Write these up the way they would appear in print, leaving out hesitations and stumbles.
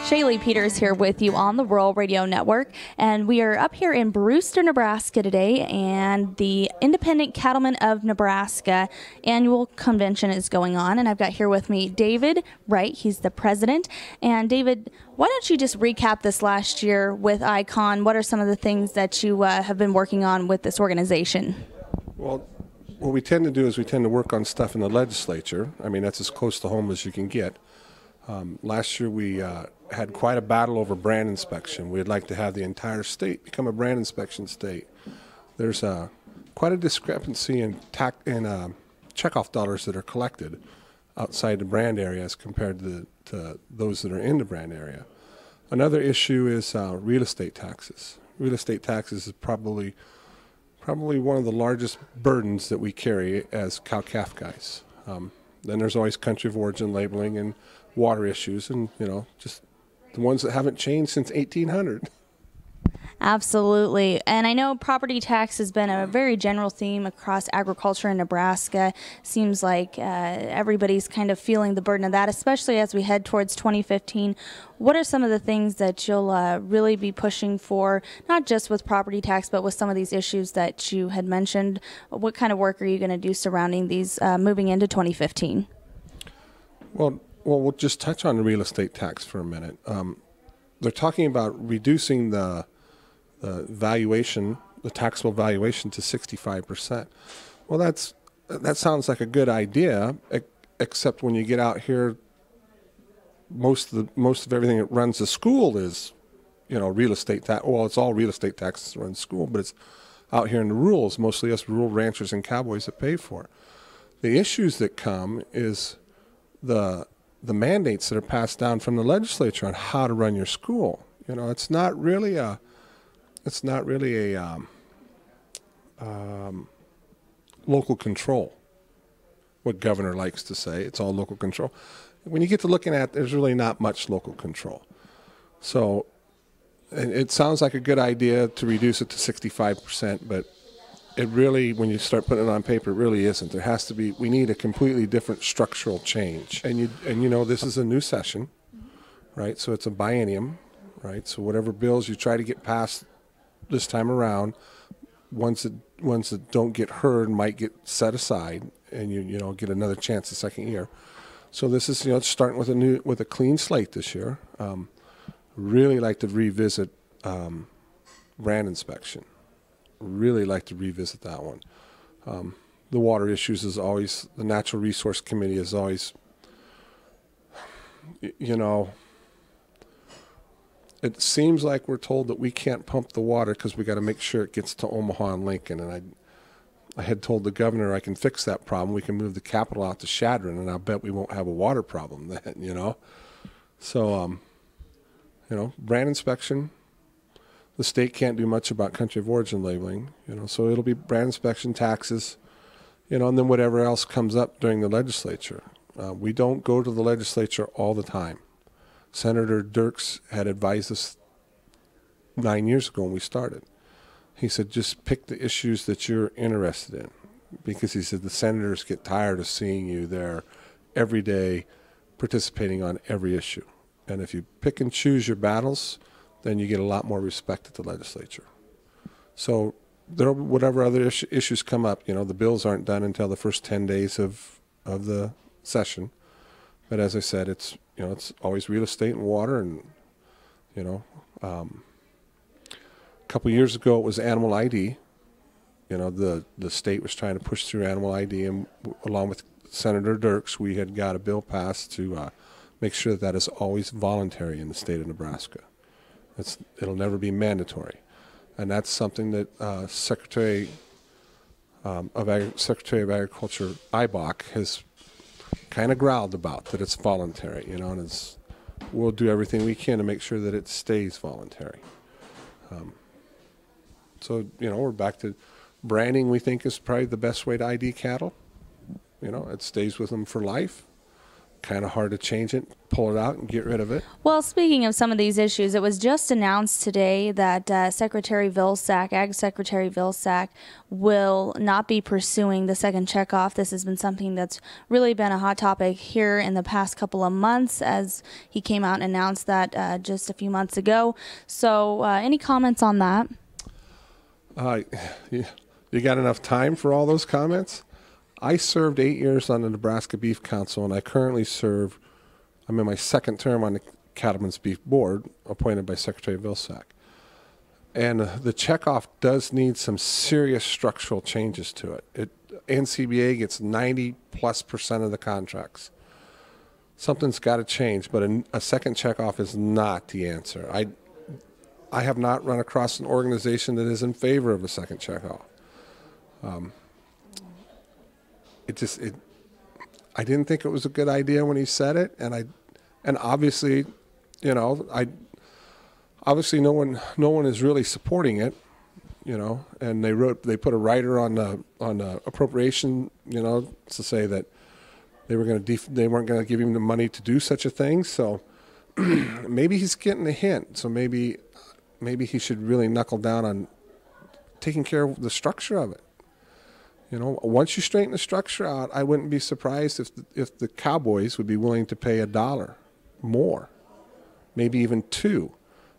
Shalee Peters here with you on the Rural Radio Network, and we are up here in Brewster, Nebraska today, and the Independent Cattlemen of Nebraska annual convention is going on, and I've got here with me David Wright. He's the president. And David, why don't you just recap this last year with ICON? What are some of the things that you have been working on with this organization? Well, what we tend to do is we tend to work on stuff in the legislature. I mean, that's as close to home as you can get. Last year we had quite a battle over brand inspection. We'd like to have the entire state become a brand inspection state. There's quite a discrepancy in checkoff dollars that are collected outside the brand area as compared to those that are in the brand area. Another issue is real estate taxes. Real estate taxes is probably one of the largest burdens that we carry as cow-calf guys. Then there's always country of origin labeling and water issues, and just the ones that haven't changed since 1800. Absolutely. And I know property tax has been a very general theme across agriculture in Nebraska. Seems like everybody's kind of feeling the burden of that, especially as we head towards 2015. What are some of the things that you'll really be pushing for, not just with property tax, but with some of these issues that you had mentioned? What kind of work are you going to do surrounding these moving into 2015? Well, we'll just touch on the real estate tax for a minute. They're talking about reducing the valuation, the taxable valuation, to 65%. Well, that sounds like a good idea, except when you get out here, most of everything that runs the school is, real estate tax. Well, it's all real estate taxes that run the school, but it's out here in the rural. It's mostly us rural ranchers and cowboys that pay for it. The issues that come is the mandates that are passed down from the legislature on how to run your school. It's not really a local control. What governor likes to say, it's all local control. When you get to looking at, there's really not much local control. So, and it sounds like a good idea to reduce it to 65%, but it really, when you start putting it on paper, it really isn't. There has to be, we need a completely different structural change. And this is a new session, right? So it's a biennium, right? So whatever bills you try to get passed this time around, ones that don't get heard might get set aside, and you get another chance the second year. So this is starting with a clean slate this year. Really like to revisit brand inspection. Really like to revisit that one. The water issues is always, the Natural Resource Committee is always, it seems like we're told that we can't pump the water because we got to make sure it gets to Omaha and Lincoln. And I had told the governor I can fix that problem. We can move the capital out to Chadron, and I'll bet we won't have a water problem then, So, brand inspection. The state can't do much about country of origin labeling, so it'll be brand inspection, taxes, and then whatever else comes up during the legislature. We don't go to the legislature all the time. Senator Dirks had advised us 9 years ago when we started. He said, just pick the issues that you're interested in, because he said the senators get tired of seeing you there every day participating on every issue. And if you pick and choose your battles, then you get a lot more respect at the legislature. So whatever other issues come up, the bills aren't done until the first 10 days of the session. But as I said, it's always real estate and water, and a couple years ago it was animal ID. The state was trying to push through animal ID, and along with Senator Dirks, we had got a bill passed to make sure that is always voluntary in the state of Nebraska. It'll never be mandatory, and that's something that Secretary of Agriculture Ibach has kind of growled about, that it's voluntary, and we'll do everything we can to make sure that it stays voluntary. So we're back to branding. We think is probably the best way to ID cattle. It stays with them for life. kind of hard to change it, pull it out, and get rid of it. Well, speaking of some of these issues, it was just announced today that Secretary Vilsack, Ag Secretary Vilsack, will not be pursuing the second checkoff. This has been something that's really been a hot topic here in the past couple of months, as he came out and announced that just a few months ago. So any comments on that? You got enough time for all those comments? I served 8 years on the Nebraska Beef Council, and I currently serve, I'm in my second term on the Cattlemen's Beef Board, appointed by Secretary Vilsack. And the checkoff does need some serious structural changes to it. NCBA gets 90+% of the contracts. Something's got to change, but a second checkoff is not the answer. I have not run across an organization that is in favor of a second checkoff. I didn't think it was a good idea when he said it, and obviously, obviously no one is really supporting it, and they put a rider on the appropriation, to say that they weren't going to give him the money to do such a thing. So maybe he's getting a hint. So maybe he should really knuckle down on taking care of the structure of it. Once you straighten the structure out, I wouldn't be surprised if the Cowboys would be willing to pay $1 more, maybe even $2.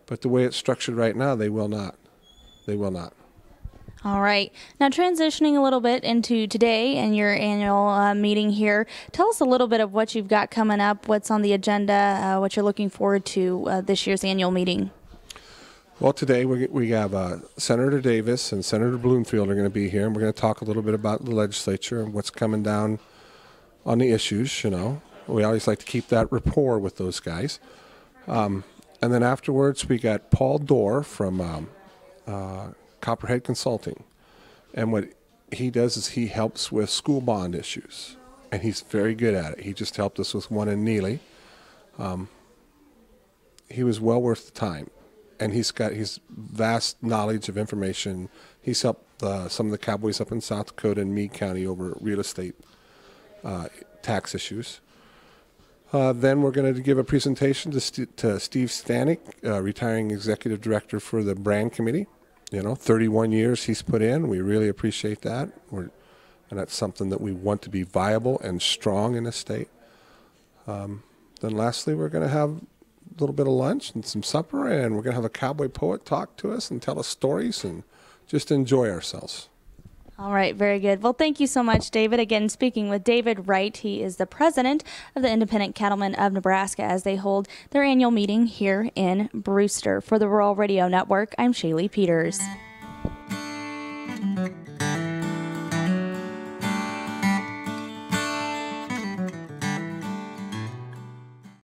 But the way it's structured right now, they will not. They will not. All right. Now, transitioning a little bit into today and your annual meeting here, tell us a little bit of what you've got coming up, what's on the agenda, what you're looking forward to this year's annual meeting. Well, today we have Senator Davis and Senator Bloomfield are going to be here, and we're going to talk a little bit about the legislature and what's coming down on the issues. We always like to keep that rapport with those guys. And then afterwards, we got Paul Dorr from Copperhead Consulting, and what he does is he helps with school bond issues, and he's very good at it. He just helped us with one in Neely. He was well worth the time. And he's got his vast knowledge of information. He's helped some of the Cowboys up in South Dakota and Meade County over real estate tax issues. Then we're going to give a presentation to Steve Stanek, retiring executive director for the brand committee. 31 years he's put in. We really appreciate that. And that's something that we want to be viable and strong in the state. Then lastly, we're going to have a little bit of lunch and some supper, and we're going to have a cowboy poet talk to us and tell us stories and just enjoy ourselves. All right, very good. Well, thank you so much, David. Again, speaking with David Wright, he is the president of the Independent Cattlemen of Nebraska as they hold their annual meeting here in Brewster. For the Rural Radio Network, I'm Shalee Peters.